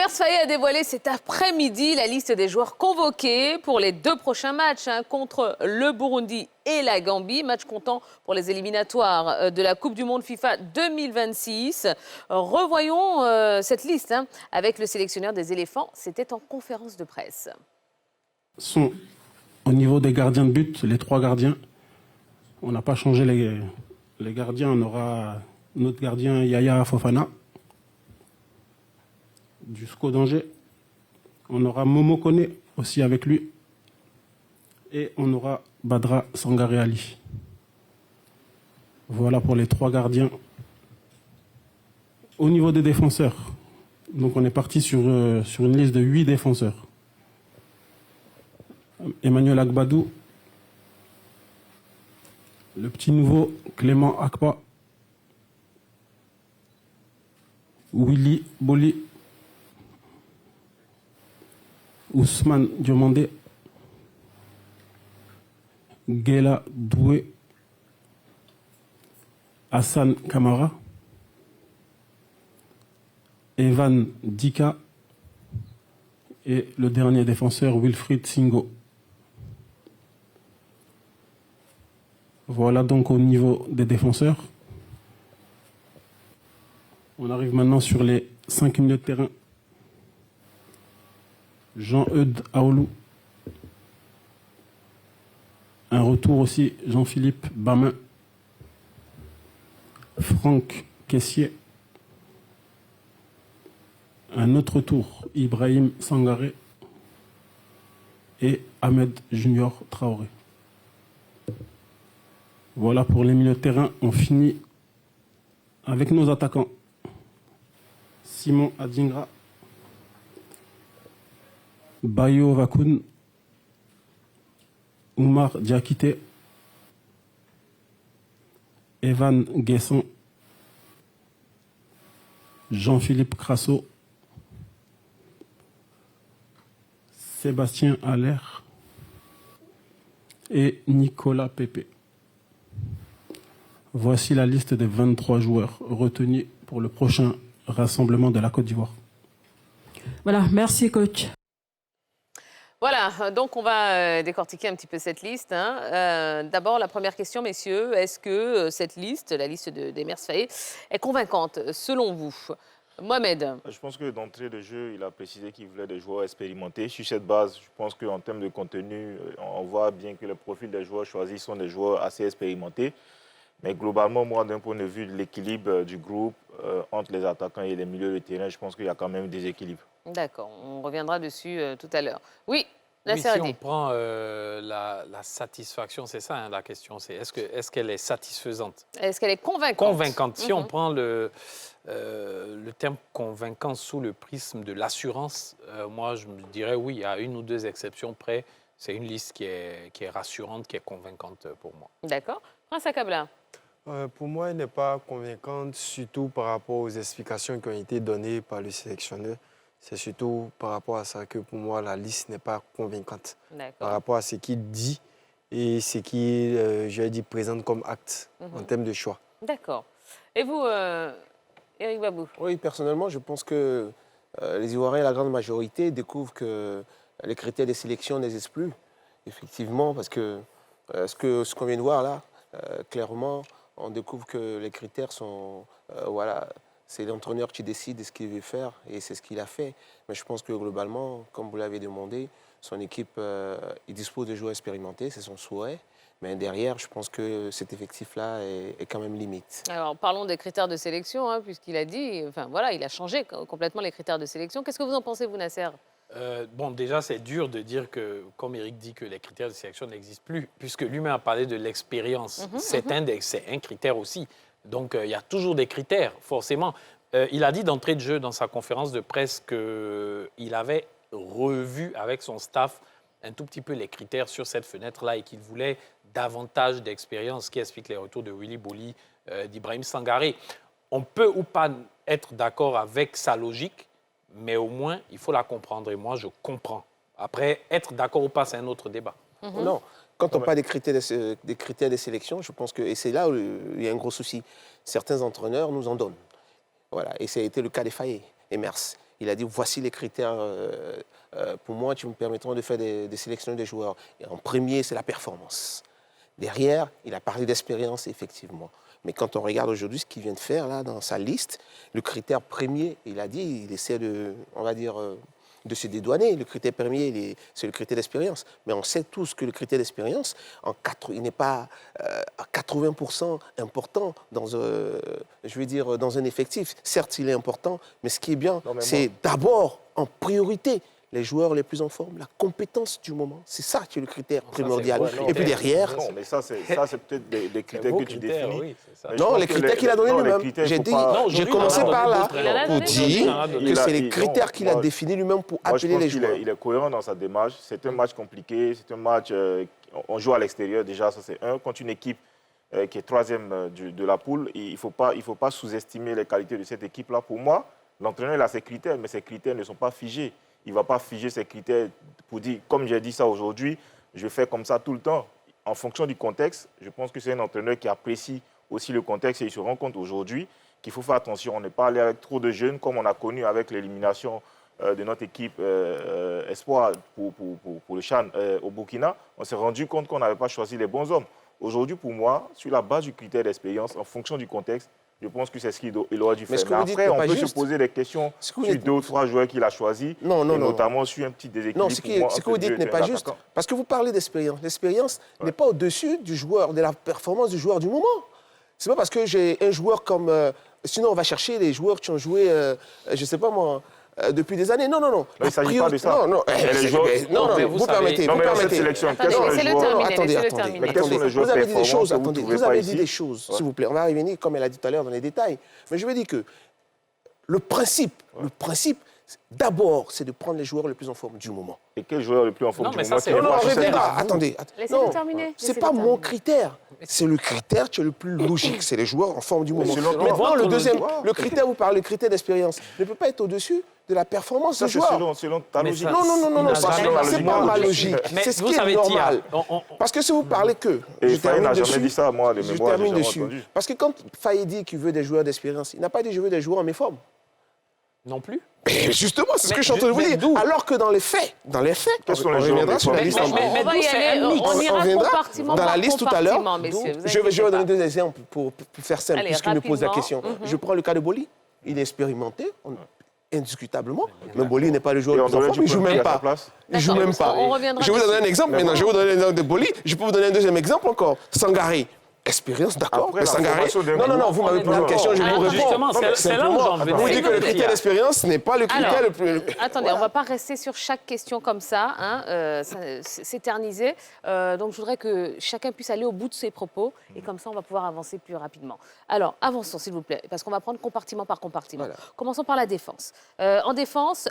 Demers Faye a dévoilé cet après-midi la liste des joueurs convoqués pour les 2 prochains matchs contre le Burundi et la Gambie, match comptant pour les éliminatoires de la Coupe du Monde FIFA 2026. Revoyons cette liste avec le sélectionneur des éléphants. C'était en conférence de presse. Sont au niveau des gardiens de but, les 3 gardiens. On n'a pas changé les gardiens. On aura notre gardien Yaya Fofana du SCO d'Angers. On aura Momo Kone aussi avec lui. Et on aura Badra Sangaré Ali. Voilà pour les 3 gardiens. Au niveau des défenseurs, donc on est parti sur une liste de 8 défenseurs. Emmanuel Agbadou, le petit nouveau Clément Akpa, Willy Boli, Ousmane Diomandé, Gela Doué, Hassan Kamara, Evan Dika et le dernier défenseur Wilfried Singo. Voilà donc au niveau des défenseurs. On arrive maintenant sur les 5 milieux de terrain. Jean-Eudes Aoulou. Un retour aussi, Jean-Philippe Bamin. Franck Caissier. Un autre tour, Ibrahim Sangaré. Et Ahmed Junior Traoré. Voilà pour les milieux de terrain. On finit avec nos attaquants. Simon Adingra, Bayo Vakoun, Oumar Diakité, Evan Guesson, Jean-Philippe Crasso, Sébastien Allaire et Nicolas Pépé. Voici la liste des 23 joueurs retenus pour le prochain rassemblement de la Côte d'Ivoire. Voilà, merci coach. Voilà, donc on va décortiquer un petit peu cette liste. D'abord, la première question, messieurs, est-ce que cette liste, la liste de Demers Faye, est convaincante selon vous? Mohamed? Je pense que d'entrée de jeu, il a précisé qu'il voulait des joueurs expérimentés. Sur cette base, je pense qu'en termes de contenu, on voit bien que les profils des joueurs choisis sont des joueurs assez expérimentés. Mais globalement, moi, d'un point de vue de l'équilibre du groupe, entre les attaquants et les milieux de terrain, je pense qu'il y a quand même des équilibres. D'accord, on reviendra dessus tout à l'heure. Oui, oui, si on prend la satisfaction, c'est ça la question, c'est est-ce qu'elle est satisfaisante? Est-ce qu'elle est convaincante? Convaincante. Si on prend le terme convaincant sous le prisme de l'assurance, moi, je me dirais oui, à 1 ou 2 exceptions près, c'est une liste qui est rassurante, qui est convaincante pour moi. D'accord. Prince Akabla? Pour moi, elle n'est pas convaincante, surtout par rapport aux explications qui ont été données par le sélectionneur. C'est surtout par rapport à ça que pour moi, la liste n'est pas convaincante. Par rapport à ce qu'il dit et ce qu'il, je dit, présente comme acte en termes de choix. D'accord. Et vous, Éric Babou? Oui, personnellement, je pense que les Ivoiriens, la grande majorité, découvrent que les critères de sélection n'existent plus. Effectivement, parce que ce qu'on vient de voir là, clairement, on découvre que les critères sont... voilà, c'est l'entraîneur qui décide de ce qu'il veut faire et c'est ce qu'il a fait. Mais je pense que globalement, comme vous l'avez demandé, son équipe, il dispose de joueurs expérimentés, c'est son souhait. Mais derrière, je pense que cet effectif-là est quand même limite. Alors, parlons des critères de sélection, puisqu'il a dit... Enfin, voilà, il a changé complètement les critères de sélection. Qu'est-ce que vous en pensez, vous, Nasser? Bon, déjà, c'est dur de dire que, comme Éric dit, que les critères de sélection n'existent plus, puisque lui-même a parlé de l'expérience. C'est un critère aussi. Donc, il y a toujours des critères, forcément. Il a dit d'entrée de jeu dans sa conférence de presse qu'il avait revu avec son staff un tout petit peu les critères sur cette fenêtre-là et qu'il voulait davantage d'expérience, ce qui explique les retours de Willy Boli, d'Ibrahim Sangaré. On peut ou pas être d'accord avec sa logique, mais au moins, il faut la comprendre. Et moi, je comprends. Après, être d'accord ou pas, c'est un autre débat. Non, quand on parle des critères de sélection, je pense que, et c'est là où il y a un gros souci, certains entraîneurs nous en donnent. Voilà, et ça a été le cas des Faye et Mers. Il a dit, voici les critères, pour moi, qui me permettront de faire des sélections des joueurs. Et en premier, c'est la performance. Derrière, il a parlé d'expérience, effectivement. Mais quand on regarde aujourd'hui ce qu'il vient de faire là, dans sa liste, le critère premier, il a dit, il essaie de, on va dire, de se dédouaner. Le critère premier, c'est le critère d'expérience. Mais on sait tous que le critère d'expérience, il n'est pas à 80% important dans un effectif. Certes, il est important, mais ce qui est bien, c'est d'abord, en priorité, les joueurs les plus en forme, la compétence du moment. C'est ça qui est le critère primordial. Et puis derrière... Non, mais ça, c'est peut-être des critères que tu définis. Oui, non, les critères qu'il a donnés lui-même. J'ai commencé par là pour dire que c'est les critères qu'il a définis lui-même pour appeler les joueurs. Il est cohérent dans sa démarche. C'est un match compliqué. C'est un match... on joue à l'extérieur déjà, ça c'est un. Contre une équipe qui est troisième de la poule, il ne faut pas sous-estimer les qualités de cette équipe-là. Pour moi, l'entraîneur il a ses critères, mais ses critères ne sont pas figés. Il ne va pas figer ses critères pour dire, comme j'ai dit ça aujourd'hui, je fais comme ça tout le temps. En fonction du contexte, je pense que c'est un entraîneur qui apprécie aussi le contexte et il se rend compte aujourd'hui qu'il faut faire attention. On n'est pas allé avec trop de jeunes comme on a connu avec l'élimination de notre équipe Espoir pour le CHAN au Burkina. On s'est rendu compte qu'on n'avait pas choisi les bons hommes. Aujourd'hui, pour moi, sur la base du critère d'expérience, en fonction du contexte, je pense que c'est ce qu'il aurait dû faire. Mais après, on peut se poser des questions sur 2 ou 3 joueurs qu'il a choisis, notamment sur un petit déséquilibre. Non, ce que vous dites n'est pas juste. Parce que vous parlez d'expérience. L'expérience n'est pas au-dessus du joueur, de la performance du joueur du moment. Ce n'est pas parce que j'ai un joueur comme... sinon, on va chercher les joueurs qui ont joué, je ne sais pas moi... depuis des années. Non. Il ne s'agit pas de ça. Non, vous permettez. Non, mais cette sélection, quels sont les joueurs... Attendez. Vous avez dit des choses, vous avez dit des choses, s'il vous plaît. On va revenir, comme elle a dit tout à l'heure, dans les détails. Mais je veux dire que le principe, d'abord, c'est de prendre les joueurs les plus en forme du moment. Et quel joueur le plus en forme du moment? Non, on reviendra. Attendez. Laissez-le terminer. Ce n'est pas mon critère. C'est le critère qui est le plus logique. C'est les joueurs en forme du moment. Maintenant, le deuxième, le critère, vous parlez, le critère d'expérience, ne peut pas être au-dessus de la performance du joueur. Selon ta logique. Non, c'est pas ma logique. C'est ce qui est normal. Parce que si vous parlez que... Et Faye n'a jamais dit ça, moi, les mémoires, j'ai jamais entendu. Parce que quand Faye dit qu'il veut des joueurs d'expérience, il n'a pas dit je veux des joueurs en méforme. Non plus. Mais justement, c'est ce que je suis en train de vous dire. Alors que dans les faits, on reviendra sur la liste. On ira compartiment dans la liste tout à l'heure. Je vais vous donner 2 exemples pour faire simple, puisqu'il me pose la question. Je prends le cas de Boli. Il est expérimenté, indiscutablement. Mais Boli n'est pas le joueur le plus en forme, il ne joue même pas. Il joue même pas. Je vais vous donner un exemple maintenant. Je vais vous donner l'exemple de Boli. Je peux vous donner un deuxième exemple encore. Sangaré. Expérience, d'accord. Mais Sangaré... Non, vous m'avez posé une question, je vous réponds. C'est là où j'en veux. Vous dites que le critère d'expérience n'est pas le critère le plus... Attendez, on ne va pas rester sur chaque question comme ça, s'éterniser. Donc, je voudrais que chacun puisse aller au bout de ses propos et comme ça, on va pouvoir avancer plus rapidement. Alors, avançons, s'il vous plaît, parce qu'on va prendre compartiment par compartiment. Voilà. Commençons par la défense. En défense,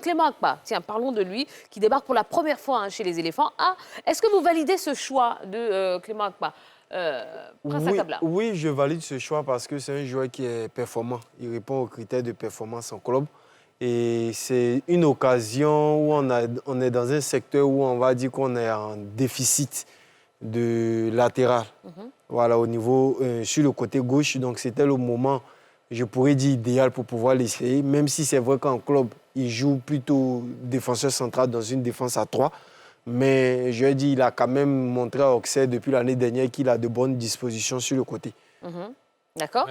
Clément Akpa, tiens, parlons de lui, qui débarque pour la première fois chez les éléphants. Est-ce que vous validez ce choix de Clément Akpa? Oui, je valide ce choix parce que c'est un joueur qui est performant. Il répond aux critères de performance en club. Et c'est une occasion où on est dans un secteur où on va dire qu'on est en déficit de latéral. Voilà, au niveau, sur le côté gauche. Donc, c'était le moment, je pourrais dire, idéal pour pouvoir l'essayer. Même si c'est vrai qu'en club, il joue plutôt défenseur central dans une défense à 3. Mais je lui ai dit, il a quand même montré à Auxerre depuis l'année dernière qu'il a de bonnes dispositions sur le côté. D'accord.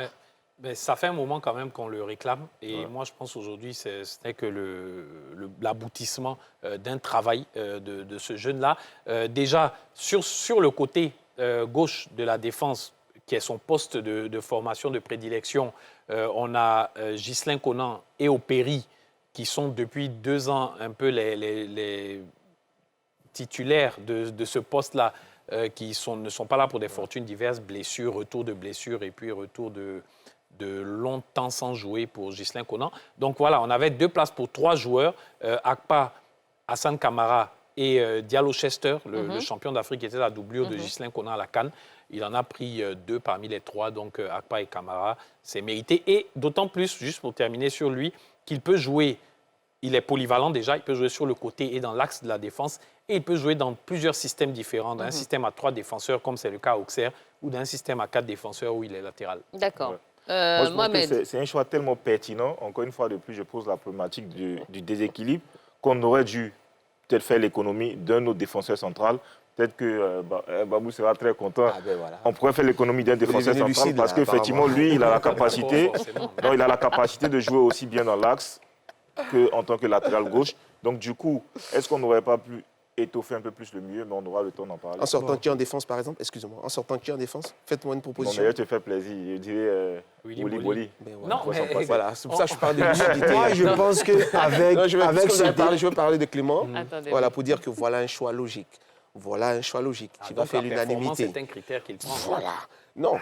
Mais ça fait un moment quand même qu'on le réclame. Et moi, je pense aujourd'hui, ce n'est que l'aboutissement d'un travail de ce jeune-là. Déjà, sur le côté gauche de la défense, qui est son poste de formation de prédilection, on a Ghislain Conan et Opéry, qui sont depuis 2 ans un peu les titulaires de ce poste-là, qui ne sont pas là pour des fortunes diverses, blessures, retour de blessures et puis retour de longtemps sans jouer pour Ghislain Conan. Donc voilà, on avait 2 places pour 3 joueurs, Akpa, Hassan Kamara et Diallo Chester, le champion d'Afrique qui était la doublure de Ghislain Conan à la CAN. Il en a pris 2 parmi les 3, donc Akpa et Kamara, c'est mérité. Et d'autant plus, juste pour terminer sur lui, qu'il peut jouer, il est polyvalent déjà, il peut jouer sur le côté et dans l'axe de la défense, et il peut jouer dans plusieurs systèmes différents, dans un système à 3 défenseurs, comme c'est le cas à Auxerre, ou dans un système à 4 défenseurs où il est latéral. D'accord. Moi, je pense Mohamed. que c'est un choix tellement pertinent. Encore une fois de plus, je pose la problématique du déséquilibre qu'on aurait dû peut-être faire l'économie d'un autre défenseur central. Peut-être que Babou sera très content. Ah ben voilà. On pourrait faire l'économie d'un défenseur devenu central lucide, parce là, qu'effectivement, lui, il a la capacité. Forcément. Non, il a la capacité de jouer aussi bien dans l'axe qu'en tant que latéral gauche. Donc, du coup, est-ce qu'on n'aurait pas pu étoffer un peu plus le milieu? Mais on aura le temps d'en parler. En sortant qui en défense, par exemple, excusez-moi, en sortant qui en défense, faites-moi une Bon, proposition. mais je te fais plaisir. Je dirais Willy Willy Boli. Boli. Ben voilà. Non, Ça mais- passe. Voilà, c'est pour ça que je parle de lucidité. Moi, je pense qu'avec Non, je vais parler de Clément. Attendez, Voilà, oui. pour dire que voilà un choix logique. Voilà un choix logique qui va Donc, faire la performance l'unanimité. est un critère qu'il prend. Voilà. Non,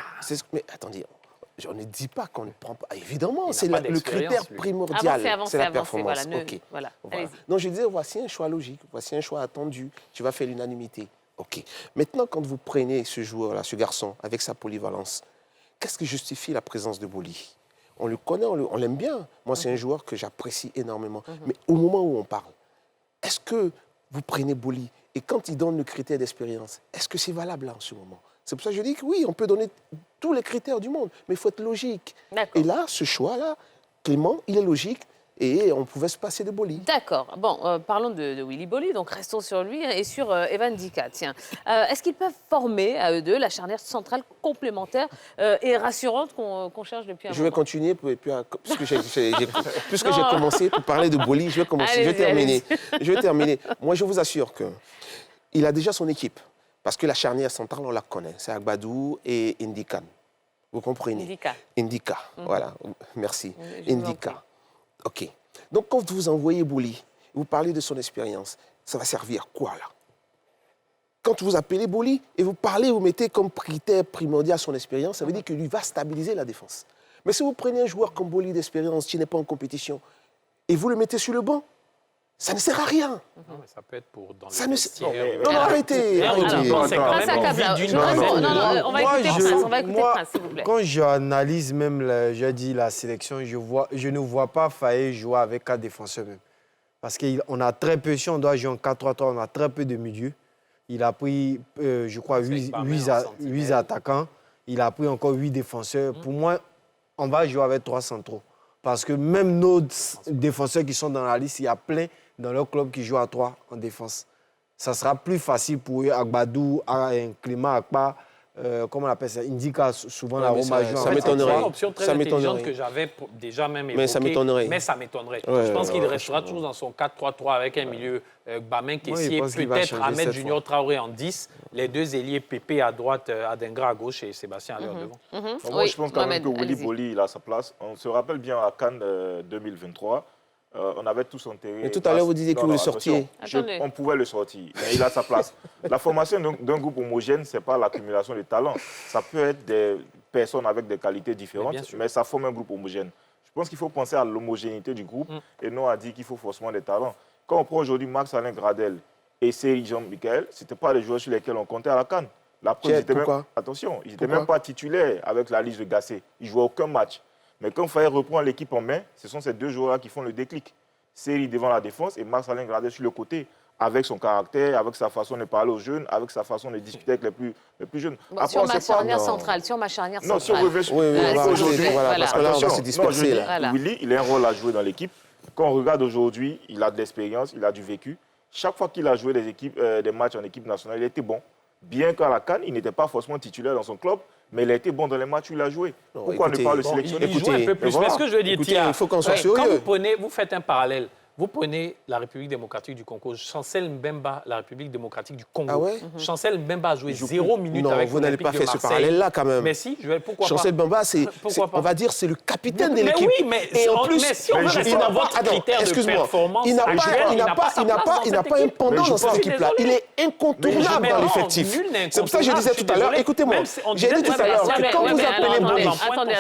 mais attendez, je ne dis pas qu'on ne prend pas. Évidemment, Il n'a c'est pas le d'expérience, critère lui. primordial. Avancez, c'est la avancez, performance. voilà. OK. Voilà, Voilà. allez-y. Donc, je disais, voici un choix logique, voici un choix attendu qui va faire l'unanimité. OK. Maintenant, quand vous prenez ce joueur-là, ce garçon, avec sa polyvalence, qu'est-ce qui justifie la présence de Boli? On le connaît, on l'aime bien. Moi, c'est un joueur que j'apprécie énormément. Mais au moment où on parle, est-ce que vous prenez Boli et quand il donne le critère d'expérience, est-ce que c'est valable là en ce moment? C'est pour ça que je dis que oui, on peut donner tous les critères du monde, mais il faut être logique. D'accord. Et là, ce choix-là, Clément, il est logique et on pouvait se passer de Boli. D'accord. Bon, parlons de Willy Boli, donc restons sur lui et sur Evan Dika. Tiens, est-ce qu'ils peuvent former à eux deux la charnière centrale complémentaire et rassurante qu'on cherche depuis un Je vais moment? continuer, puisque j'ai commencé pour parler de Boli, je vais commencer, je vais Allez-y, terminer. Je vais terminer. Moi, je vous assure qu'il a déjà son équipe, parce que la charnière centrale, on la connaît. C'est Agbadou et Indikan. Vous comprenez? Indika. Indica, voilà. Merci. Je vous en Indica. OK. Donc, quand vous envoyez Boli, vous parlez de son expérience, ça va servir à quoi, là? Quand vous appelez Boli et vous parlez, vous mettez comme critère primordial son expérience, ça veut dire que lui va stabiliser la défense. Mais si vous prenez un joueur comme Boli d'expérience qui n'est pas en compétition et vous le mettez sur le banc, ça ne sert à rien. Non, mais ça peut être pour dans Ça les ne vestiaires. Non, non, arrêtez. Alors, arrêtez. non, c'est quand Prince même Akabla, envie d'une je reste- raison. non, on va Moi, écouter Prince, on va écouter moi, Prince, s'il vous plaît. Quand j'analyse même, je dis la sélection, je ne vois pas Faye jouer avec 4 défenseurs même. Parce qu'on a très peu, si on doit jouer en 4-3-3, on a très peu de milieux. Il a pris, je crois, C'est 8 pas mal en sentinelle. attaquants. Il a pris encore 8 défenseurs. Pour moi, on va jouer avec 3 centraux. Parce que même nos défenseurs qui sont dans la liste, il y a plein dans leur club qui jouent à 3 en défense. Ça sera plus facile pour eux, Agbadou, Clément Akpa, comment on appelle ça, Indica, souvent la mais Roma ça joue en m'étonnerait. C'est défense. une option très Ça intelligente m'étonnerait. que j'avais déjà même évoquée. Mais ça m'étonnerait. Mais ça m'étonnerait. Ouais, je pense ouais, qu'il ouais, restera toujours dans son 4-3-3 avec un milieu Bamin, Kessier, pense qu'il va peut-être changer Ahmed cette Junior fois. Traoré en 10, les deux ailiers Pépé à droite, Adengra à gauche et Sébastien à leur devant. Moi, Oui, je pense quand même Mohamed, que Willy allez-y. Boli, il a sa place. On se rappelle bien à Cannes 2023. On avait tous enterré. Mais tout à l'heure, vous disiez que vous le sortiez. Attendez. On pouvait le sortir, mais il a sa place. La formation d'un groupe homogène, ce n'est pas l'accumulation de talents. Ça peut être des personnes avec des qualités différentes, bien sûr. mais ça forme un groupe homogène. Je pense qu'il faut penser à l'homogénéité du groupe et non à dire qu'il faut forcément des talents. Quand on prend aujourd'hui Max-Alain Gradel et Seri Jean-Michel, ce n'étaient pas les joueurs sur lesquels on comptait à la CAN. La preuve, Tiens, ils étaient même, pourquoi attention, ils n'étaient Pourquoi même pas titulaires avec la liste de Gassé. Ils ne jouaient aucun match. Mais quand il fallait reprendre l'équipe en main, ce sont ces deux joueurs-là qui font le déclic. Seri devant la défense et Max-Alain Gradel sur le côté, avec son caractère, avec sa façon de parler aux jeunes, avec sa façon de discuter avec les plus jeunes. Bon, Après, sur on ma sait pas- charnière non. centrale, sur ma charnière Non, si on centrale. revient sur Oui, oui, Voilà, on va s'il vous aujourd'hui, plaît, voilà, parce que là, on va Attention, se non, je disperser. dis, Là. Voilà. Willy, il a un rôle à jouer dans l'équipe. Quand on regarde aujourd'hui, il a de l'expérience, il a du vécu. Chaque fois qu'il a joué des matchs en équipe nationale, il était bon. Bien qu'à la CAN, il n'était pas forcément titulaire dans son club, mais il a été bon dans les matchs où il a joué. Non, Pourquoi écoutez, ne pas le bon, sélectionner Il joue un peu plus. voilà. Mais ce que je veux dire, Écoutez, Thia, il faut qu'on soit quand sérieux. vous faites un parallèle, vous prenez la République démocratique du Congo, Chancel Mbemba, la République démocratique du Congo. Ah ouais Chancel Mbemba a joué joue 0 plus. minutes Non, avec vous n'allez l'Olympique pas de faire ce Marseille. parallèle-là, quand même. Mais si, pourquoi Chancel pas Bamba, Pourquoi pas on va dire, c'est le capitaine de Mais l'équipe. oui, mais Et en mais plus, si on veut rester il n'a dans pas- votre attends, critère de excuse-moi, performance il n'a pas, actuelle, il n'a pas, sa il n'a place pas, dans il n'a cette pas un équipe. pendant Mais je dans cette pense- équipe-là. Il est incontournable Mais dans non, l'effectif. nul n'est C'est pour ça que je disais incontournable, tout à l'heure, je suis écoutez-moi, désolé. Même si j'ai dit on tout disait à l'heure tout à que l'heure, quand mais vous alors, appelez attendez,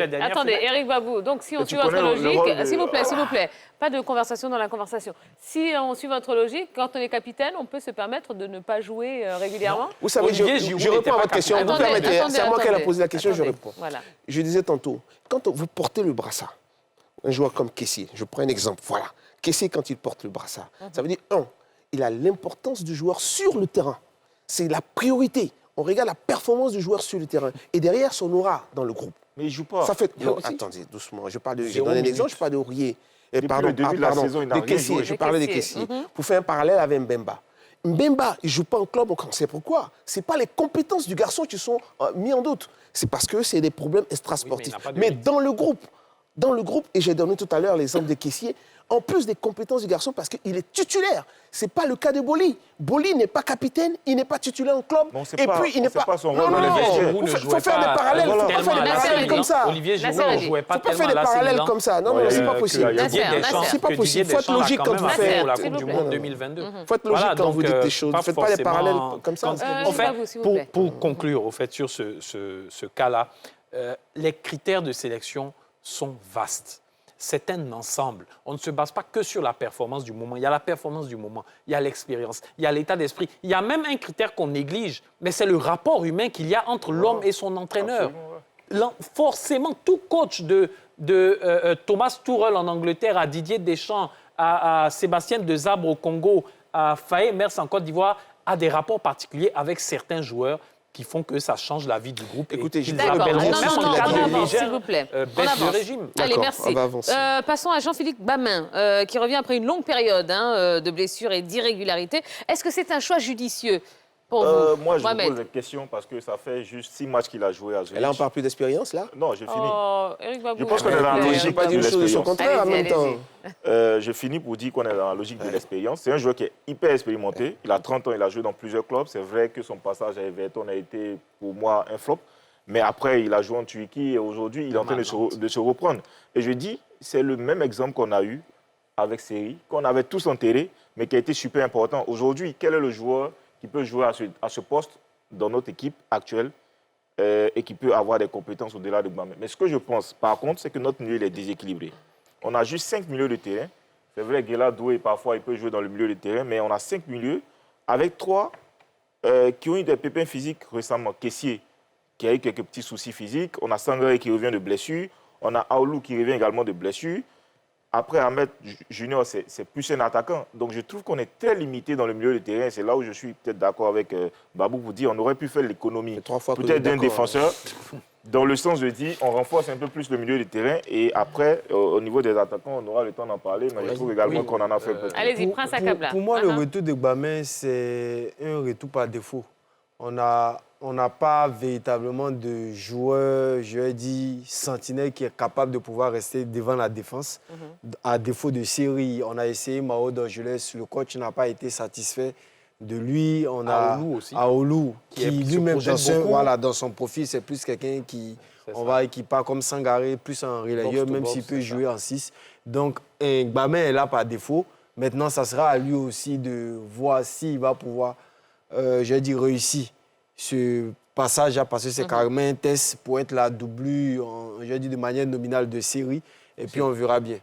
Boli, Attendez, Eric Babou. Donc, si on Mais suit tu votre connais le logique, rôle de- s'il vous plaît, pas de conversation dans la conversation. Si on suit votre logique, quand on est capitaine, on peut se permettre de ne pas jouer régulièrement. vous savez, Olivier Giroud je réponds n'était à pas votre question. Vous Attendez, permettez, attendez, c'est à moi qu'elle a attendez. posé la question, je Attendez. réponds. Voilà. Je disais tantôt, quand vous portez le brassard, un joueur comme Kessié, je prends un exemple, voilà. Kessié, quand il porte le brassard, ça veut dire, il a l'importance du joueur sur le terrain. C'est la priorité. On regarde la performance du joueur sur le terrain. Et derrière, son aura dans le groupe. Mais il ne joue pas. Ça fait... Non, attendez, doucement. Je donne un exemple, je parle d'Aurier. Depuis le début de la saison, il n'a rien joué. Je parlais des caissiers. Pour faire un parallèle avec Mbemba. Mbemba, il ne joue pas en club, on sait pourquoi. Ce n'est pas les compétences du garçon qui sont mises en doute. C'est parce que c'est des problèmes extrasportifs. Oui, mais dans le groupe, et j'ai donné tout à l'heure l'exemple des caissiers, en plus des compétences du garçon, parce qu'il est titulaire. Ce n'est pas le cas de Boli. Boli n'est pas capitaine, il n'est pas titulaire en club. Bon, il n'est pas son rôle. Il faut faire des parallèles. Il faut faire des parallèles comme ça. Olivier Giroud ne jouait pas tellement à l'AC Milan. Comme ça. Non, c'est pas possible. C'est pas possible. Il faut être logique quand vous faites la Coupe du Monde 2022. Il faut être logique quand vous dites des choses. Ne faites pas des parallèles comme ça. En fait, pour conclure, au fait, sur ce cas-là, les critères de sélection sont vastes. C'est un ensemble. On ne se base pas que sur la performance du moment. Il y a la performance du moment, il y a l'expérience, il y a l'état d'esprit. Il y a même un critère qu'on néglige, mais c'est le rapport humain qu'il y a entre l'homme et son entraîneur. Forcément, tout coach de Thomas Tuchel en Angleterre, à Didier Deschamps, à Sébastien Desabre au Congo, à Faye Mers en Côte d'Ivoire, a des rapports particuliers avec certains joueurs qui font que ça change la vie du groupe. Écoutez, s'il vous plaît. Baisse de régime. Allez, merci. Passons à Jean-Philippe Bamin, qui revient après une longue période de blessures et d'irrégularités. Est-ce que c'est un choix judicieux pour vous, moi, je me pose la question parce que ça fait juste 6 matchs qu'il a joué à Zurich. Et là, on ne parle plus d'expérience, là? Non, j'ai fini. Eric Babou, je pense qu'on est dans la logique de l'expérience. Contraire en même temps. Je finis pour dire qu'on est dans la logique de l'expérience. C'est un joueur qui est hyper expérimenté. Il a 30 ans, il a joué dans plusieurs clubs. C'est vrai que son passage à Everton a été, pour moi, un flop. Mais après, il a joué en Turquie et aujourd'hui, il est en train de se reprendre. Et je dis, c'est le même exemple qu'on a eu avec Seri, qu'on avait tous enterré, mais qui a été super important. Aujourd'hui, quel est le joueur qui peut jouer à ce poste dans notre équipe actuelle et qui peut avoir des compétences au-delà de Gbamé? Mais ce que je pense, par contre, c'est que notre milieu il est déséquilibré. On a juste 5 milieux de terrain. C'est vrai, Guela Doué, parfois, il peut jouer dans le milieu de terrain, mais on a 5 milieux avec 3 qui ont eu des pépins physiques récemment. Kessié, qui a eu quelques petits soucis physiques. On a Sangaré qui revient de blessure. On a Aoulou qui revient également de blessure. Après, Ahmed Junior, c'est plus un attaquant. Donc, je trouve qu'on est très limité dans le milieu de terrain. C'est là où je suis peut-être d'accord avec Babou pour dire qu'on aurait pu faire l'économie peut-être d'un défenseur. Dans le sens de dire, on renforce un peu plus le milieu de terrain. Et après, au niveau des attaquants, on aura le temps d'en parler. Mais je trouve également qu'on en a fait un peu. Allez-y, Prince Akabla. Pour moi, le retour de Gbamé, c'est un retour par défaut. On n'a pas véritablement de joueur, je vais dire, sentinelle qui est capable de pouvoir rester devant la défense. À défaut de Seri, on a essayé Mao d'Angeles, le coach n'a pas été satisfait de lui. On a Aoulou, qui lui-même, dans son profil, c'est plus quelqu'un qui part comme Sangaré, plus un relayeur, même s'il peut jouer en 6. Donc, Gbamé est là par défaut. Maintenant, ça sera à lui aussi de voir s'il va pouvoir, réussir ce passage à passer, c'est carrément un test pour être la doublure, de manière nominale de Seri, et puis on verra bien.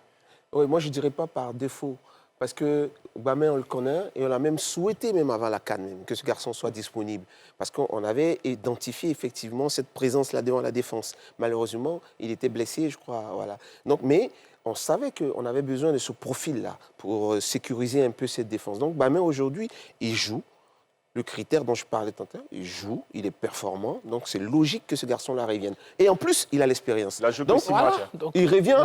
Oui, moi je ne dirais pas par défaut, parce que Gbamé, on le connaît, et on a même souhaité, même avant la CAN, que ce garçon soit disponible, parce qu'on avait identifié effectivement cette présence-là devant la défense. Malheureusement, il était blessé, je crois, voilà. Donc, mais on savait qu'on avait besoin de ce profil-là pour sécuriser un peu cette défense. Donc Gbamé, aujourd'hui, il joue. Le critère dont je parlais tantôt, il joue, il est performant, donc c'est logique que ce garçon-là revienne. Et en plus, il a l'expérience. Donc, voilà, il revient,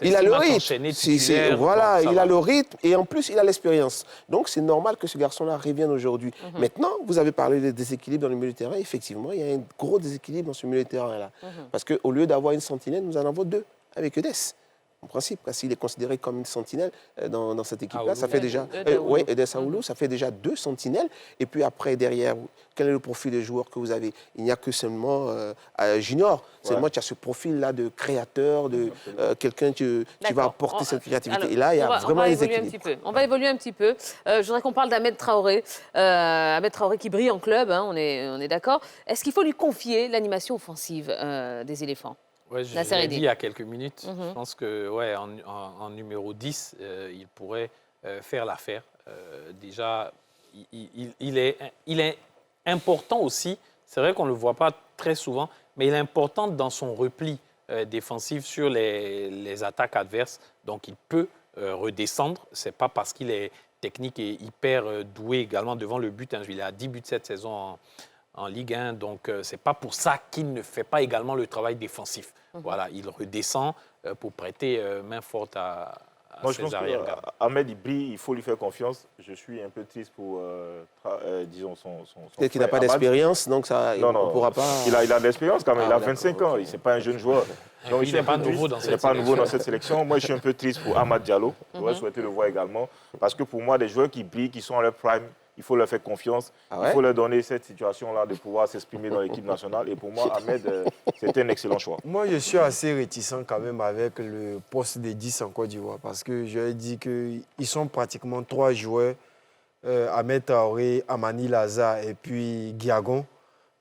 il a le rythme. Il a le rythme et en plus, il a l'expérience. Donc, c'est normal que ce garçon-là revienne aujourd'hui. Maintenant, vous avez parlé de déséquilibre dans le milieu de terrain. Effectivement, il y a un gros déséquilibre dans ce milieu de terrain-là. Parce qu'au lieu d'avoir une sentinelle, nous en avons 2 avec Edes. En principe, parce qu'il est considéré comme une sentinelle dans cette équipe-là, ça fait déjà... Oui, Edes Aoulou, ça fait déjà 2 sentinelles. Et puis après, derrière, quel est le profil des joueurs que vous avez? Il n'y a que seulement Junior. Seulement, tu as ce profil-là de créateur, de quelqu'un qui va apporter cette créativité. Alors, et là, il y a vraiment des équilibres. On va évoluer un petit peu. Je voudrais qu'on parle d'Ahmed Traoré. Ahmed Traoré qui brille en club, hein, on est d'accord. Est-ce qu'il faut lui confier l'animation offensive des éléphants? Ouais, je l'ai dit il y a quelques minutes. Je pense que en numéro 10, il pourrait faire l'affaire. Déjà, il est important aussi. C'est vrai qu'on ne le voit pas très souvent, mais il est important dans son repli défensif sur les attaques adverses. Donc, il peut redescendre. Ce n'est pas parce qu'il est technique et hyper doué également devant le but. Il a 10 buts cette saison en Ligue 1. Donc, ce n'est pas pour ça qu'il ne fait pas également le travail défensif. Voilà, il redescend pour prêter main forte à Moi, je pense ses arrière-gardes. qu'Ahmed, il brille, il faut lui faire confiance. Je suis un peu triste pour, disons, son Peut-être qu'il n'a frère pas Ahmad. d'expérience, donc ça, Non, on ne pourra pas... Il a de l'expérience quand même, il a d'accord, 25 ans, il n'est pas un jeune joueur. Donc, Il n'est pas nouveau dans Il n'est pas nouveau dans cette sélection. Moi, je suis un peu triste pour Amad Diallo. J'aurais souhaité le voir également. Parce que pour moi, des joueurs qui brillent, qui sont à leur prime, il faut leur faire confiance. Ah ouais? Il faut leur donner cette situation-là de pouvoir s'exprimer dans l'équipe nationale. Et pour moi, Ahmed, c'était un excellent choix. Moi, je suis assez réticent quand même avec le poste des 10 en Côte d'Ivoire parce que je dis qu'ils sont pratiquement 3 joueurs, Ahmed Traoré, Amani Lazare et puis Guiagon.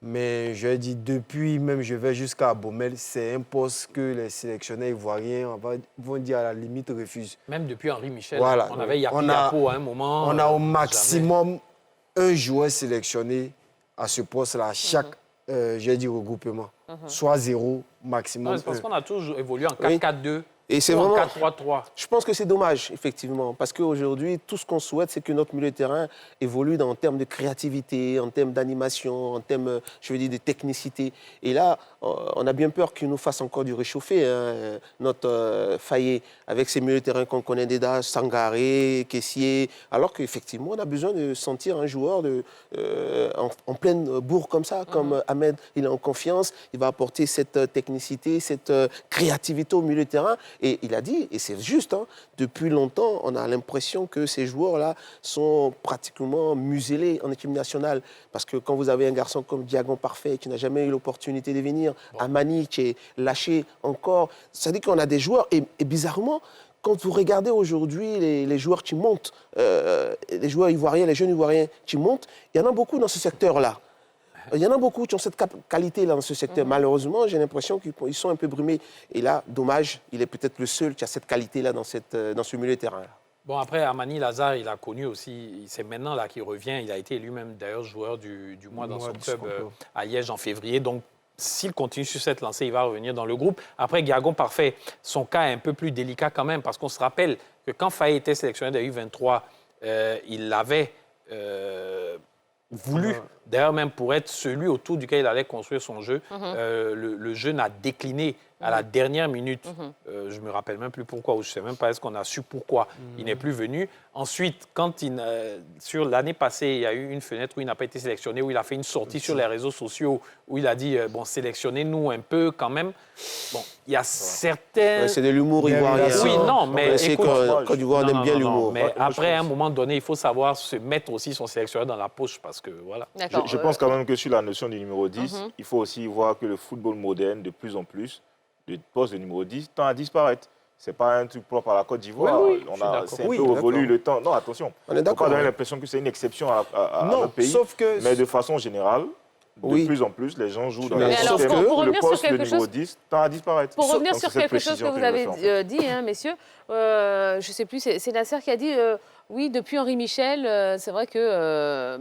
Mais je dis depuis même, je vais jusqu'à Baumel, c'est un poste que les sélectionneurs ivoiriens vont dire à la limite refusent. Même depuis Henri Michel, Voilà. on avait Yapo à un moment. On a au jamais. maximum un joueur sélectionné à ce poste-là, chaque regroupement. Soit 0, maximum Non, c'est parce 1. qu'on a toujours évolué en 4-4-2 Et c'est ou en vraiment... 4-3-3. Je pense que c'est dommage, effectivement, parce qu'aujourd'hui, tout ce qu'on souhaite, c'est que notre milieu de terrain évolue en termes de créativité, en termes d'animation, en termes, je veux dire, de technicité. Et là, on a bien peur qu'il nous fasse encore du réchauffé, hein, notre Fayet, avec ces milieux de terrain qu'on connaît déjà, Sangaré, Kessié, alors qu'effectivement, on a besoin de sentir un joueur en pleine bourre comme ça, comme Ahmed, il est en confiance, il va apporter cette technicité, cette créativité au milieu de terrain. Et il a dit, et c'est juste, hein, depuis longtemps, on a l'impression que ces joueurs-là sont pratiquement muselés en équipe nationale. Parce que quand vous avez un garçon comme Diagon Parfait, qui n'a jamais eu l'opportunité de venir, Amani, qui est lâché encore, ça dit qu'on a des joueurs, et bizarrement, quand vous regardez aujourd'hui les joueurs qui montent, les joueurs ivoiriens, les jeunes ivoiriens qui montent, il y en a beaucoup dans ce secteur-là. Il y en a beaucoup qui ont cette qualité-là dans ce secteur. Malheureusement, j'ai l'impression qu'ils sont un peu brumés. Et là, dommage, il est peut-être le seul qui a cette qualité-là dans ce milieu de terrain. Bon, après, Amani Lazare, il a connu aussi, c'est maintenant là qu'il revient. Il a été lui-même d'ailleurs joueur du mois dans son club à Liège en février. Donc, s'il continue sur cette lancée, il va revenir dans le groupe. Après, Guiagon Parfait, son cas est un peu plus délicat quand même, parce qu'on se rappelle que quand Fayet était sélectionné de U23, il avait voulu, d'ailleurs même pour être celui autour duquel il allait construire son jeu, le jeune a décliné à la dernière minute. Je ne me rappelle même plus pourquoi, ou je ne sais même pas est-ce qu'on a su pourquoi il n'est plus venu. Ensuite, sur l'année passée, il y a eu une fenêtre où il n'a pas été sélectionné, où il a fait une sortie sur les réseaux sociaux, où il a dit, bon, sélectionnez-nous un peu quand même. Bon, il y a certains... C'est de l'humour ivoirien. Oui, non, mais écoute, quand on aime bien l'humour. Mais après, à un moment donné, il faut savoir se mettre aussi son sélectionneur dans la poche, parce que voilà. Je pense quand même que sur la notion du numéro 10, il faut aussi voir que le football moderne, de plus en plus, le poste de numéro 10 tend à disparaître. Ce n'est pas un truc propre à la Côte d'Ivoire. Oui, c'est un peu évolué le temps. Non, attention. On est Il ne faut pas d'accord. donner l'impression que c'est une exception à notre pays. Sauf que... Mais de façon générale, de plus en plus, les gens jouent dans le alors, système pour où le revenir sur poste de quelque numéro chose- 10 tend à disparaître. Pour revenir Donc, sur c'est cette quelque chose que précision vous je veux avez faire, en fait. dit, hein, messieurs, je ne sais plus, c'est Nasser qui a dit, oui, depuis Henri Michel, c'est vrai que,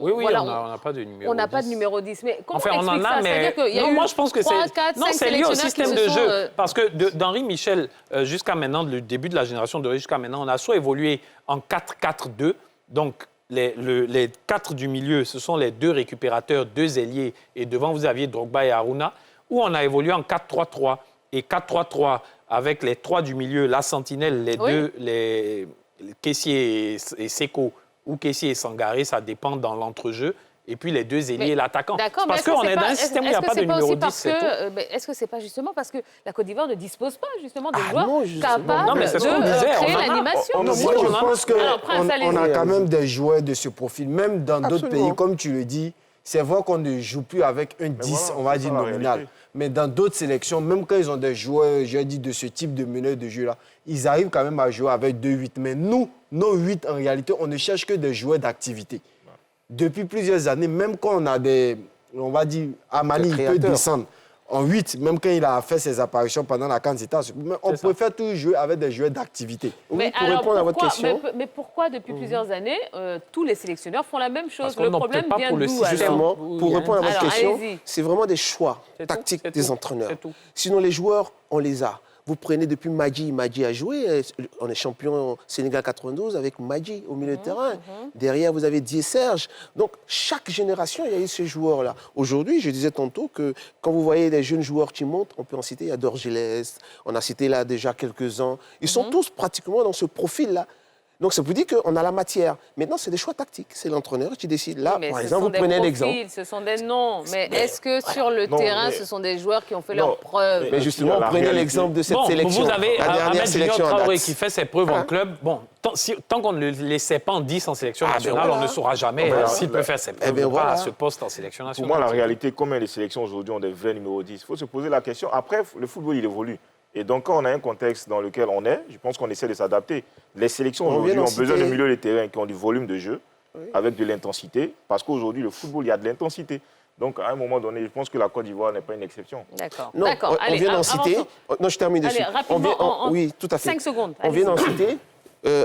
Oui, voilà, on n'a pas de numéro 10. on n'a pas de numéro 10. Mais comment Enfin, on on en explique a, ça? mais C'est-à-dire qu'il y a non, eu moi je pense que 3, 4, 5 c'est lié au système de jeu. Parce que d'Henri Michel jusqu'à maintenant, le début de la génération de jusqu'à maintenant, on a soit évolué en 4-4-2, donc les 4 du milieu, ce sont les 2 récupérateurs, 2 ailiers, et devant vous aviez Drogba et Aruna, ou on a évolué en 4-3-3 et 4-3-3 avec les 3 du milieu, la sentinelle, les 2, les Kessié et Seko, ou Kessié et Sangaré, ça dépend dans l'entrejeu. Et puis les 2 ailiers et l'attaquant. D'accord, Parce qu'on est dans un système où il n'y a pas de numéro 10, c'est tout. Est-ce que ce n'est pas justement parce que la Côte d'Ivoire ne dispose pas justement de Ah joueurs non, justement. capables Non, mais c'est ce qu'on disait, de créer on en a. l'animation? Moi, je pense Alors, Prince, qu'on allez-y. a quand même des joueurs de ce profil. Même dans d'autres Absolument. pays, comme tu le dis, c'est vrai qu'on ne joue plus avec un 10, voilà, on va c'est dire, ça, la nominal. réalité. Mais dans d'autres sélections, même quand ils ont des joueurs, j'ai dit, de ce type de meneur de jeu-là, ils arrivent quand même à jouer avec 2-8. Mais nous, nos 8, en réalité, on ne cherche que des joueurs d'activité. Depuis plusieurs années, même quand on a des, on va dire, Amani, il peut créateurs. descendre en 8, même quand il a fait ses apparitions pendant la candidature. Mais on préfère toujours jouer avec des joueurs d'activité. Oui, pour répondre à votre question. Mais pourquoi, depuis plusieurs années, tous les sélectionneurs font la même chose? Parce qu'on Le n'opte problème pas vient pour le d'où, système. alors? Justement, pour répondre à votre Alors, question, allez-y. c'est vraiment des choix C'est tout, tactiques c'est des tout, entraîneurs. c'est tout. Sinon, les joueurs, on les a. Vous prenez depuis Madji a joué. On est champion Sénégal 92 avec Madji au milieu de terrain. Derrière, vous avez Dié Serge. Donc, chaque génération, il y a eu ces joueurs-là. Aujourd'hui, je disais tantôt que quand vous voyez les jeunes joueurs qui montent, on peut en citer, il y a Dorgelès, on a cité là déjà quelques-uns. Ils sont tous pratiquement dans ce profil-là. Donc, ça vous dit qu'on a la matière. Maintenant, c'est des choix tactiques. C'est l'entraîneur qui décide. Là, mais par exemple, vous prenez l'exemple. Ce sont des noms. Mais est-ce que sur le terrain, ce sont des joueurs qui ont fait leurs preuves? Mais justement, prenez l'exemple de cette sélection. Vous avez la dernière Ahmed Junior sélection Traoré qui fait ses preuves en club. Bon, tant qu'on ne le laissait pas en 10 en sélection nationale, on ne saura jamais s'il peut faire ses preuves ou pas à ce poste en sélection nationale. Pour moi, la réalité, combien de sélections aujourd'hui ont des vrais numéros 10? Il faut se poser la question. Après, le football, il évolue. Et donc, quand on a un contexte dans lequel on est, je pense qu'on essaie de s'adapter. Les sélections aujourd'hui ont besoin de milieux de terrain qui ont du volume de jeu, avec de l'intensité, parce qu'aujourd'hui, le football, il y a de l'intensité. Donc, à un moment donné, je pense que la Côte d'Ivoire n'est pas une exception. D'accord. Non, on vient d'en citer. Non, je termine dessus. Allez, rapidement, oui, tout à fait. 5 secondes. On vient d'en citer.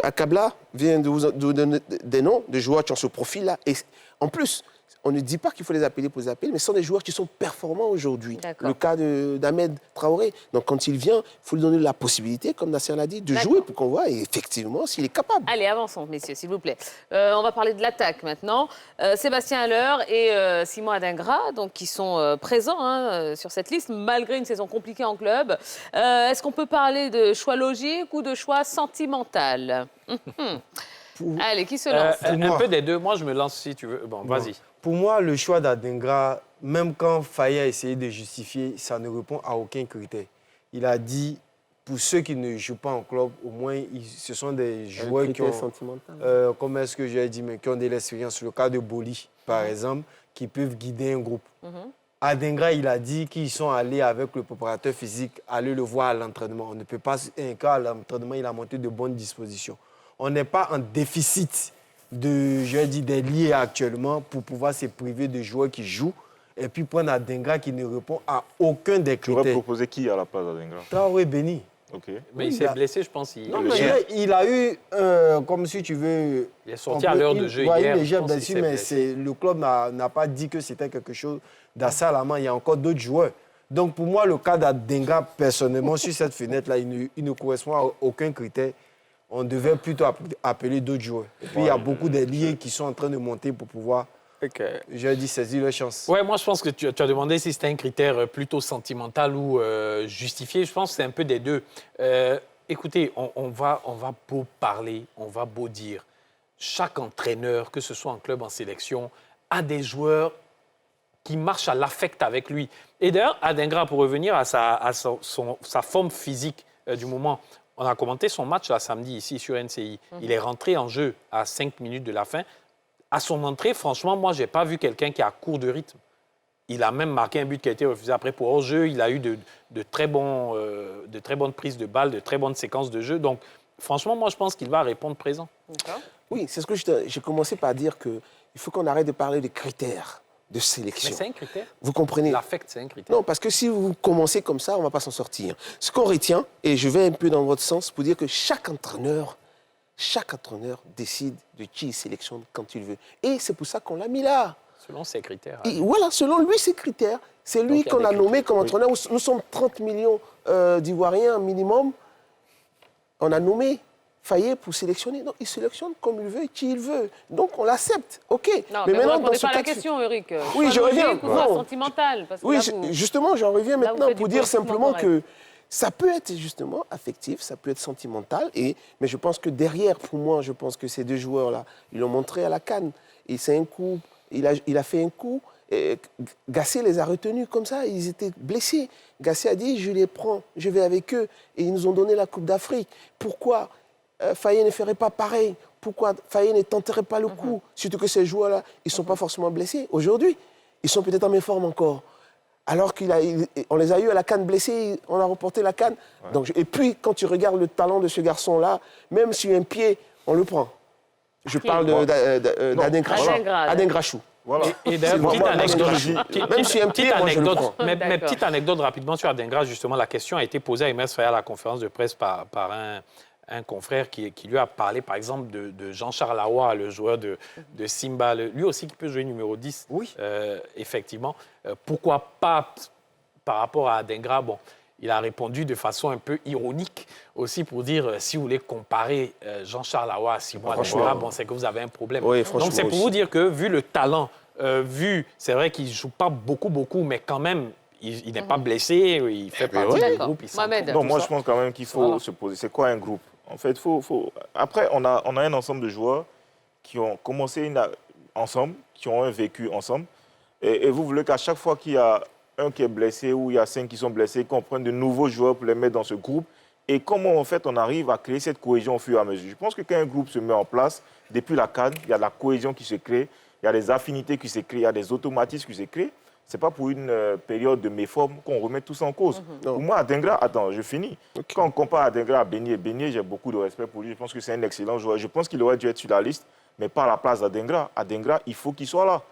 Akabla vient de vous donner des noms de joueurs qui ont ce profil-là. Et en plus, on ne dit pas qu'il faut les appeler pour les appeler, mais ce sont des joueurs qui sont performants aujourd'hui. Le cas d'Ahmed Traoré. Donc, quand il vient, il faut lui donner la possibilité, comme Nasser l'a dit, de jouer pour qu'on voit effectivement s'il est capable. Allez, avançons, messieurs, s'il vous plaît. On va parler de l'attaque maintenant. Sébastien Haller et Simon Adingra, donc, qui sont présents sur cette liste, malgré une saison compliquée en club. Est-ce qu'on peut parler de choix logique ou de choix sentimental? Allez, qui se lance? Un peu des deux. Moi, je me lance si tu veux. Bon, vas-y. Pour moi, le choix d'Adingra, même quand Faye a essayé de justifier, ça ne répond à aucun critère. Il a dit, pour ceux qui ne jouent pas en club, au moins, ce sont des joueurs qui ont... comment est-ce que j'ai dit, mais qui ont de l'expérience. Le cas de Boli, par exemple, qui peuvent guider un groupe. Adingra, il a dit qu'ils sont allés avec le préparateur physique, aller le voir à l'entraînement. On ne peut pas... Un cas à l'entraînement, il a monté de bonnes dispositions. On n'est pas en déficit des liés actuellement pour pouvoir se priver de joueurs qui jouent et puis prendre Adingra qui ne répond à aucun des critères. Tu aurais proposé qui à la place d'Adingra? Traoré Béni. Okay. Mais il s'est blessé, je pense. Il a eu, comme si tu veux... Il est sorti à l'heure de jeu hier. Une légère blessure, mais le club n'a pas dit que c'était quelque chose d'assez alarmant. Il y a encore d'autres joueurs. Donc pour moi, le cas d'Adingra, personnellement, sur cette fenêtre-là, il ne correspond à aucun critère. On devait plutôt appeler d'autres joueurs. Et puis, il y a beaucoup d'alliés qui sont en train de monter pour pouvoir, j'ai dit, saisir leur chance. Oui, moi, je pense que tu as demandé si c'était un critère plutôt sentimental ou justifié. Je pense que c'est un peu des deux. Écoutez, on va beau parler, on va beau dire. Chaque entraîneur, que ce soit en club, en sélection, a des joueurs qui marchent à l'affect avec lui. Et d'ailleurs, Adingra, pour revenir à sa forme physique du moment... On a commenté son match là, samedi ici sur NCI. Il est rentré en jeu à 5 minutes de la fin. À son entrée, franchement, moi, je n'ai pas vu quelqu'un qui a court de rythme. Il a même marqué un but qui a été refusé après pour hors-jeu. Il a eu de très bonnes prises de balles, de très bonnes séquences de jeu. Donc, franchement, moi, je pense qu'il va répondre présent. Oui, c'est ce que j'ai commencé par dire qu'il faut qu'on arrête de parler de critères de sélection. Mais c'est un critère. Vous comprenez? L'affect, c'est un critère. Non, parce que si vous commencez comme ça, on ne va pas s'en sortir. Ce qu'on retient, et je vais un peu dans votre sens pour dire que chaque entraîneur décide de qui il sélectionne quand il veut. Et c'est pour ça qu'on l'a mis là. Selon ses critères. Et voilà, selon lui, ses critères. C'est lui qu'on a nommé comme entraîneur. Nous sommes 30 millions d'Ivoiriens minimum. On a nommé Faye pour sélectionner. Non, il sélectionne comme il veut, qui il veut. Donc, on l'accepte. OK. Non, mais maintenant, vous ne répondez pas à la question, Eric. Oui, je reviens. Sentimental. Parce que oui, là, justement, j'en reviens maintenant pour dire simplement que ça peut être justement affectif, ça peut être sentimental. Mais je pense que derrière, pour moi, je pense que ces deux joueurs-là, ils l'ont montré à la CAN. Et c'est un coup, il a fait un coup. Gassé les a retenus comme ça, ils étaient blessés. Gassé a dit, je les prends, je vais avec eux. Et ils nous ont donné la Coupe d'Afrique. Pourquoi Faye ne ferait pas pareil? Pourquoi Faye ne tenterait pas le coup? Surtout que ces joueurs-là, ils ne sont pas forcément blessés. Aujourd'hui, ils sont peut-être en méforme encore. Alors qu'on les a eus à la CAN blessés, on a remporté la CAN. Donc, et puis, quand tu regardes le talent de ce garçon-là, même sur un pied, on le prend. Je parle d'Adingra Chou. Voilà. Et d'ailleurs, petite anecdote rapidement sur Adingra, justement, la question a été posée à Emerse Faye à la conférence de presse par un confrère qui lui a parlé, par exemple, de Jean-Charles Awa, le joueur de Simba, lui aussi qui peut jouer numéro 10, effectivement. Pourquoi pas par rapport à Adingra? Bon, il a répondu de façon un peu ironique aussi pour dire, si vous voulez comparer Jean-Charles Ahoua à Simon Adingra, bon, c'est que vous avez un problème. Oui, donc c'est pour vous dire que, vu le talent, c'est vrai qu'il ne joue pas beaucoup, mais quand même, il n'est pas blessé, il fait partie du groupe. Non, moi, je pense quand même qu'il faut se poser. C'est quoi un groupe? En fait, Après, on a un ensemble de joueurs qui ont commencé ensemble, qui ont un vécu ensemble. Et vous voulez qu'à chaque fois qu'il y a un qui est blessé ou il y a 5 qui sont blessés, qu'on prenne de nouveaux joueurs pour les mettre dans ce groupe. Et comment, en fait, on arrive à créer cette cohésion au fur et à mesure? Je pense que quand un groupe se met en place, depuis la CAN, il y a de la cohésion qui se crée, il y a des affinités qui se créent, il y a des automatismes qui se créent. Ce n'est pas pour une période de méforme qu'on remet tout ça en cause. Pour moi, Adingra, attends, je finis. Quand on compare Adingra à Beignet, j'ai beaucoup de respect pour lui. Je pense que c'est un excellent joueur. Je pense qu'il aurait dû être sur la liste, mais pas à la place d'Adingra. Adingra, il faut qu'il soit là.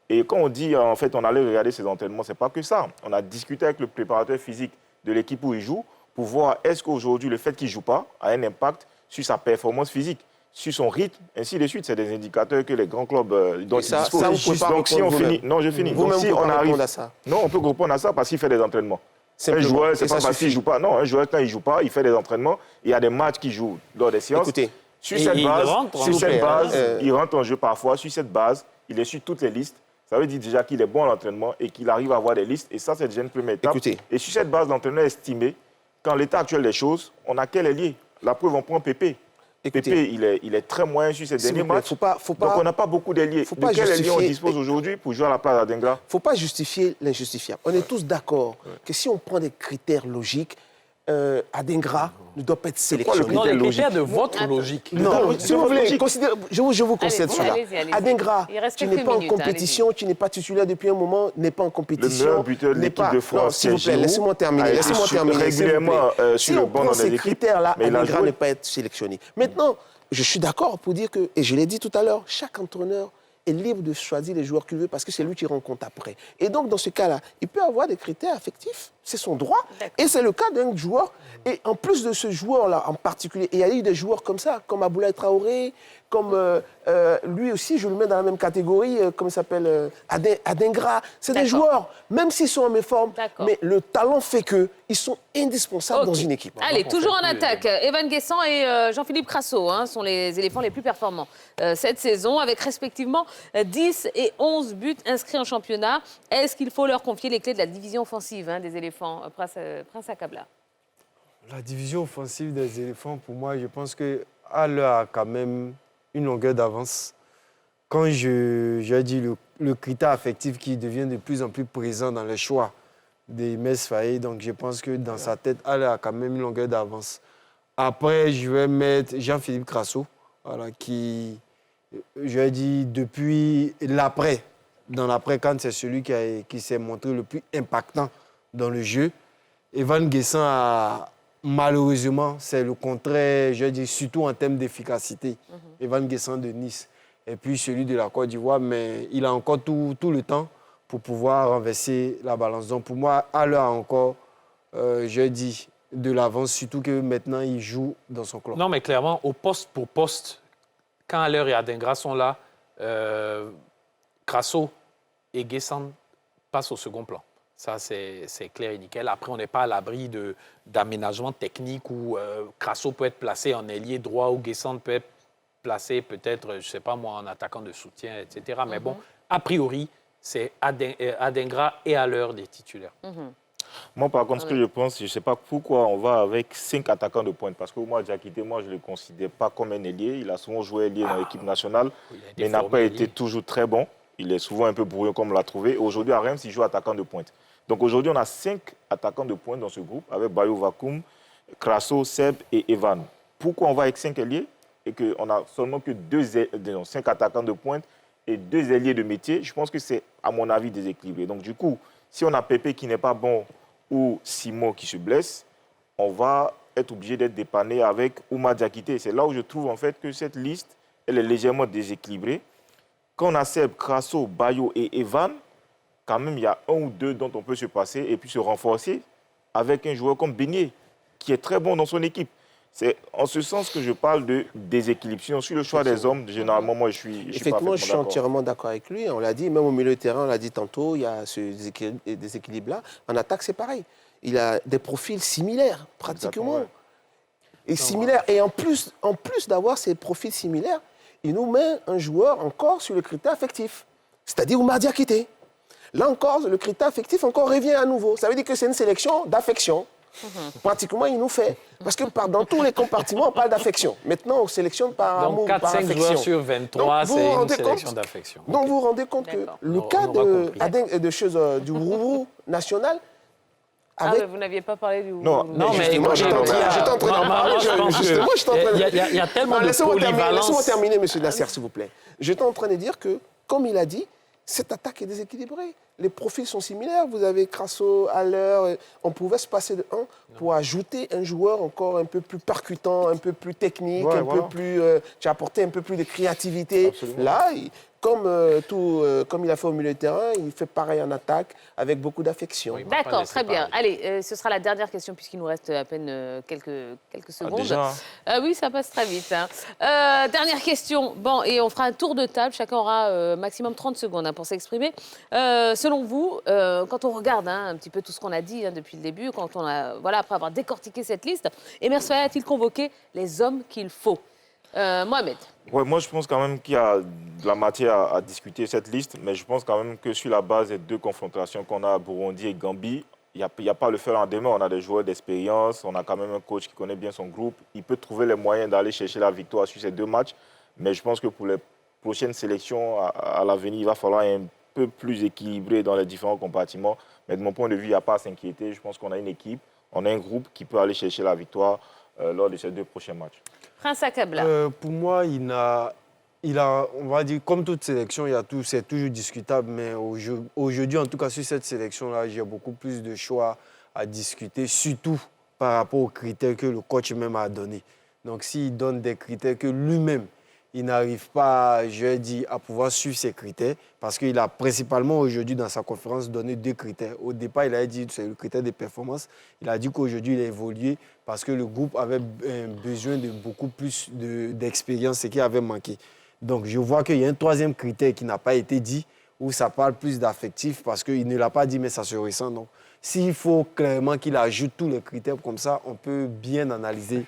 Et quand on dit, en fait, on allait regarder ses entraînements, ce n'est pas que ça. On a discuté avec le préparateur physique de l'équipe où il joue pour voir est-ce qu'aujourd'hui, le fait qu'il ne joue pas a un impact sur sa performance physique, sur son rythme, ainsi de suite. C'est des indicateurs que les grands clubs dont ils disposent. Ça, vous pouvez pas donc, si on finit... Non, je finis. Vous-même, si on arrive à ça. Non, on peut répondre à ça parce qu'il fait des entraînements. Un joueur, c'est pas parce qu'il ne joue pas. Non, un joueur, quand il ne joue pas, il fait des entraînements. Il y a des matchs qu'il joue lors des séances. Écoutez, sur cette base, il rentre en jeu parfois. Sur cette base, il est sur toutes les listes. Ça veut dire déjà qu'il est bon à l'entraînement et qu'il arrive à avoir des listes. Et ça, c'est déjà une première étape. Et sur cette base, l'entraîneur est estimé qu'en l'état actuel des choses, on a quel ailier? La preuve, on prend Pépé. Pépé, il est très moyen sur ces derniers matchs. Donc, on n'a pas beaucoup d'ailiers. De quel ailier on dispose aujourd'hui pour jouer à la place d'Adingra? Il ne faut pas justifier l'injustifiable. On est tous d'accord que si on prend des critères logiques, Adingra ne doit pas être sélectionné. Non, les critères de votre logique. Non, si vous voulez, je vous concède cela. Adingra, tu n'es pas en compétition, tu n'es pas titulaire depuis un moment, n'est pas en compétition. Le meilleur buteur de l'équipe de France, s'il vous plaît, laissez-moi terminer. Régulièrement sur le banc dans les équipes. Ces critères-là, Adingra ne peut pas être sélectionné. Maintenant, je suis d'accord pour dire que, et je l'ai dit tout à l'heure, chaque entraîneur est libre de choisir les joueurs qu'il veut parce que c'est lui qui rend compte après. Et donc, dans ce cas-là, il peut avoir des critères affectifs. C'est son droit. Et c'est le cas d'un joueur. Et en plus de ce joueur-là en particulier, il y a eu des joueurs comme ça, comme Aboulaye Traoré, comme lui aussi, je le mets dans la même catégorie, comme il s'appelle Adingra. C'est des joueurs, même s'ils sont en méforme, mais le talent fait qu'ils sont indispensables dans une équipe. Allez, toujours en attaque. Evan Guessant et Jean-Philippe Crasso sont les éléphants les plus performants cette saison, avec respectivement 10 et 11 buts inscrits en championnat. Est-ce qu'il faut leur confier les clés de la division offensive des éléphants, Prince Akabla? La division offensive des éléphants, pour moi, je pense qu'elle a quand même une longueur d'avance. Quand je dis le critère affectif qui devient de plus en plus présent dans les choix des Mess Faye, donc je pense que dans sa tête, elle a quand même une longueur d'avance. Après, je vais mettre Jean-Philippe Crasso, voilà, qui, je vais dire, depuis l'après, dans l'après-CAN, c'est celui qui s'est montré le plus impactant dans le jeu. Evan Guessant malheureusement, c'est le contraire, je dis surtout en termes d'efficacité. Evan Guessant de Nice. Et puis celui de la Côte d'Ivoire, mais il a encore tout le temps pour pouvoir renverser la balance. Donc pour moi, Haller a encore, je dis, de l'avance, surtout que maintenant il joue dans son club. Non, mais clairement, au poste pour poste, quand Haller et Adingra sont là, Crasso et Guessant passent au second plan. Ça, c'est clair et nickel. Après, on n'est pas à l'abri d'aménagement technique où Crasso peut être placé en ailier droit ou Guessant peut être placé peut-être, je ne sais pas moi, en attaquant de soutien, etc. Mais bon, a priori, c'est Adingra et Haller des titulaires. Moi, par contre, ce que je pense, je ne sais pas pourquoi on va avec 5 attaquants de pointe. Parce que moi, Diakité, moi, je ne le considère pas comme un ailier. Il a souvent joué ailier dans l'équipe nationale, mais il n'a pas été toujours très bon. Il est souvent un peu brouillon comme on l'a trouvé. Aujourd'hui, à Reims, il joue attaquant de pointe. Donc aujourd'hui, on a 5 attaquants de pointe dans ce groupe, avec Bayo Vakoum, Crasso, Seb et Evan. Pourquoi on va avec 5 ailiers et qu'on n'a seulement que 5 attaquants de pointe et 2 ailiers de métier? Je pense que c'est, à mon avis, déséquilibré. Donc du coup, si on a Pépé qui n'est pas bon ou Simon qui se blesse, on va être obligé d'être dépanné avec Ouma Diakité. C'est là où je trouve en fait que cette liste, elle est légèrement déséquilibrée. Quand on a Seb, Crasso, Bayo et Evan, quand même, il y a 1 ou 2 dont on peut se passer et puis se renforcer avec un joueur comme Beignet, qui est très bon dans son équipe. C'est en ce sens que je parle de déséquilibre. Sinon, sur le choix des hommes, généralement, moi, je suis Effectivement, je suis d'accord. entièrement d'accord avec lui. On l'a dit, même au milieu de terrain, on l'a dit tantôt, il y a ce déséquilibre-là. En attaque, c'est pareil. Il a des profils similaires, pratiquement. Ouais. Et similaires. Et en plus d'avoir ces profils similaires, il nous met un joueur encore sur le critère affectif, c'est-à-dire Oumar Diakité. Là encore, le critère affectif encore revient à nouveau. Ça veut dire que c'est une sélection d'affection. Pratiquement, il nous fait. Parce que dans tous les compartiments, on parle d'affection. Maintenant, on sélectionne par amour, par affection. Donc 4-5 joueurs sur 23, c'est une sélection d'affection. Donc vous vous rendez compte que le cas du Rourou national... Avec... Ah, vous n'aviez pas parlé du... Non, mais moi, j'étais en train d'en parler. Justement, j'étais en train de... Il y a tellement de polyvalence. Laissez-moi terminer, M. Nasser, s'il vous plaît. J'étais en train de dire que, comme il a dit, cette attaque est déséquilibrée. Les profils sont similaires. Vous avez Crasso, Haller. On pouvait se passer de 1 pour ajouter un joueur encore un peu plus percutant, un peu plus technique, peu plus... tu as apporté un peu plus de créativité. Absolument. Là, comme il a fait au milieu de terrain, il fait pareil en attaque avec beaucoup d'affection. Oui, d'accord, très bien. Allez, ce sera la dernière question puisqu'il nous reste à peine quelques secondes. Déjà. Oui, ça passe très vite. Hein. Dernière question. Bon, et on fera un tour de table. Chacun aura maximum 30 secondes pour s'exprimer. Selon vous, quand on regarde un petit peu tout ce qu'on a dit depuis le début, quand on a, après avoir décortiqué cette liste, Emer Soya a-t-il convoqué les hommes qu'il faut? Mohamed. Ouais, moi, je pense quand même qu'il y a de la matière à discuter cette liste, mais je pense quand même que sur la base des 2 confrontations qu'on a à Burundi et Gambie, il n'y a pas le faire en demain. On a des joueurs d'expérience, on a quand même un coach qui connaît bien son groupe. Il peut trouver les moyens d'aller chercher la victoire sur ces 2 matchs, mais je pense que pour les prochaines sélections à l'avenir, il va falloir un peu plus équilibré dans les différents compartiments. Mais de mon point de vue, il n'y a pas à s'inquiéter. Je pense qu'on a une équipe, on a un groupe qui peut aller chercher la victoire lors de ces 2 prochains matchs. Prince Akabla. Pour moi, il a, on va dire, comme toute sélection, c'est toujours discutable, mais aujourd'hui, en tout cas, sur cette sélection-là, j'ai beaucoup plus de choix à discuter, surtout par rapport aux critères que le coach même a donnés. Donc, s'il donne des critères que lui-même, il n'arrive pas, je vais dire, à pouvoir suivre ces critères, parce qu'il a principalement aujourd'hui, dans sa conférence, donné 2 critères. Au départ, il a dit que c'est le critère de performance. Il a dit qu'aujourd'hui, il a évolué parce que le groupe avait besoin de beaucoup plus d'expérience, ce qui avait manqué. Donc, je vois qu'il y a un 3e critère qui n'a pas été dit, où ça parle plus d'affectif, parce qu'il ne l'a pas dit, mais ça se ressent. Donc, s'il faut clairement qu'il ajoute tous les critères comme ça, on peut bien analyser.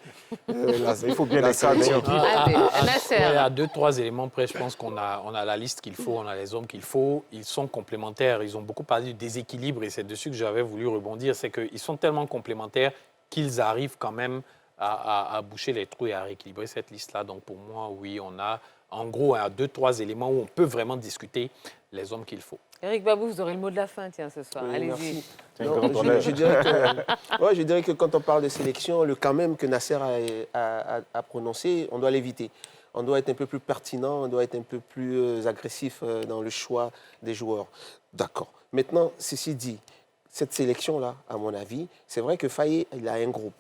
Il faut bien la sélection. À 2-3 éléments près, je pense qu'on a la liste qu'il faut, on a les hommes qu'il faut. Ils sont complémentaires. Ils ont beaucoup parlé du déséquilibre et c'est dessus que j'avais voulu rebondir. C'est qu'ils sont tellement complémentaires qu'ils arrivent quand même à boucher les trous et à rééquilibrer cette liste-là. Donc pour moi, oui, on a en gros 2-3 éléments où on peut vraiment discuter les hommes qu'il faut. Éric Babou, vous aurez le mot de la fin, tiens, ce soir. Allez-y. Je dirais que quand on parle de sélection, le quand même que Nasser a prononcé, on doit l'éviter. On doit être un peu plus pertinent, on doit être un peu plus agressif dans le choix des joueurs. D'accord. Maintenant, ceci dit, cette sélection-là, à mon avis, c'est vrai que Faye, il a un groupe.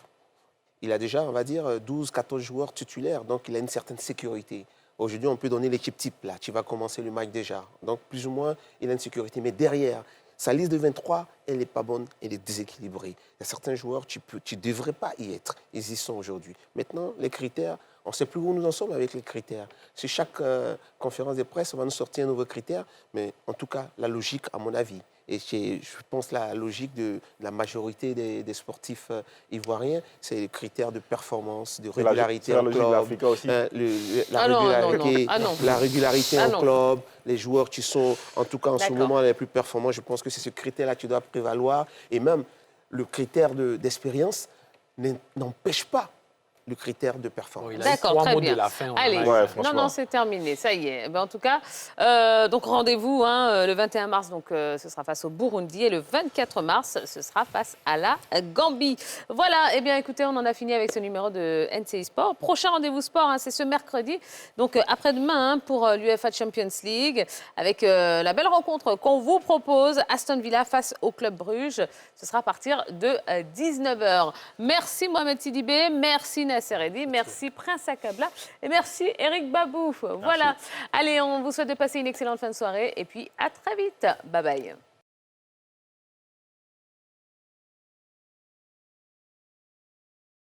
Il a déjà, on va dire, 12-14 joueurs titulaires, donc il a une certaine sécurité. Aujourd'hui, on peut donner l'équipe type, là. Tu vas commencer le match déjà. Donc, plus ou moins, il a une sécurité. Mais derrière, sa liste de 23, elle n'est pas bonne, elle est déséquilibrée. Il y a certains joueurs, tu ne devrais pas y être. Ils y sont aujourd'hui. Maintenant, les critères, on ne sait plus où nous en sommes avec les critères. Sur chaque conférence de presse, on va nous sortir un nouveau critère. Mais en tout cas, la logique, à mon avis, et je pense la logique de la majorité des sportifs ivoiriens, c'est les critères de performance, de régularité en club. La régularité en club, les joueurs qui sont, en tout cas en ce moment, les plus performants. Je pense que c'est ce critère-là qui doit prévaloir. Et même le critère d'expérience n'empêche pas le critère de performance. D'accord, très bien. Allez, non, c'est terminé, ça y est. En tout cas, donc rendez-vous le 21 mars, donc ce sera face au Burundi, et le 24 mars, ce sera face à la Gambie. Voilà, eh bien écoutez, on en a fini avec ce numéro de NCI Sport. Prochain rendez-vous sport, c'est ce mercredi, donc après-demain pour l'UEFA Champions League, avec la belle rencontre qu'on vous propose, Aston Villa face au Club Bruges. Ce sera à partir de 19h. Merci Mohamed Sidibé, merci Nasser Eddi, merci Prince Akabla et merci Éric Babou. Voilà. Allez, on vous souhaite de passer une excellente fin de soirée et puis à très vite. Bye bye.